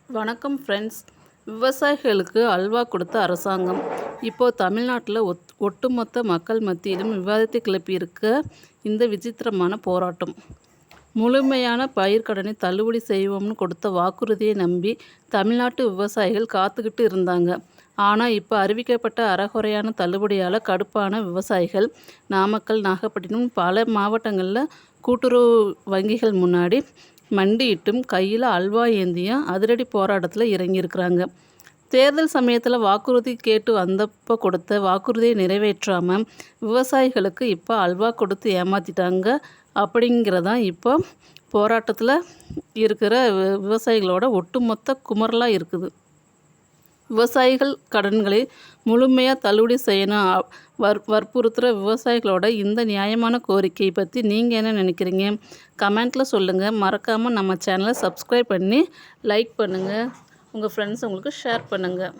வணக்கம் ஃப்ரெண்ட்ஸ். விவசாயிகளுக்கு அல்வா கொடுத்த அரசாங்கம் இப்போது தமிழ்நாட்டில் ஒட்டுமொத்த மக்கள் மத்தியிலும் விவாதத்தை கிளப்பியிருக்க இந்த விசித்திரமான போராட்டம். முழுமையான பயிர்க்கடனை தள்ளுபடி செய்வோம்னு கொடுத்த வாக்குறுதியை நம்பி தமிழ்நாட்டு விவசாயிகள் காத்துக்கிட்டு இருந்தாங்க. ஆனால் இப்போ அறிவிக்கப்பட்ட அரைகுறையான தள்ளுபடியால் கடுப்பான விவசாயிகள் நாமக்கல், நாகப்பட்டினம் பல மாவட்டங்களில் கூட்டுறவு வங்கிகள் முன்னாடி மண்டியிட்டும் கையில் அல்வா ஏந்தியும் அதிரடி போராட்டத்தில் இறங்கியிருக்கிறாங்க. தேர்தல் சமயத்தில் வாக்குறுதி கேட்டு வந்தப்போ கொடுத்த வாக்குறுதியை நிறைவேற்றாமல் விவசாயிகளுக்கு இப்போ அல்வா கொடுத்து ஏமாற்றிட்டாங்க. அப்படிங்கிறதான் இப்போ போராட்டத்தில் இருக்கிற விவசாயிகளோட ஒட்டுமொத்த குமரலாக இருக்குது. விவசாயிகள் கடன்களை முழுமையாக தள்ளுபடி செய்யணும் வற்புறுத்துகிற விவசாயிகளோட இந்த நியாயமான கோரிக்கையை பற்றி நீங்கள் என்ன நினைக்கிறீங்க? கமெண்ட்டில் சொல்லுங்கள். மறக்காமல் நம்ம சேனலை சப்ஸ்கிரைப் பண்ணி லைக் பண்ணுங்கள். உங்கள் ஃப்ரெண்ட்ஸ் உங்களுக்கு ஷேர் பண்ணுங்கள்.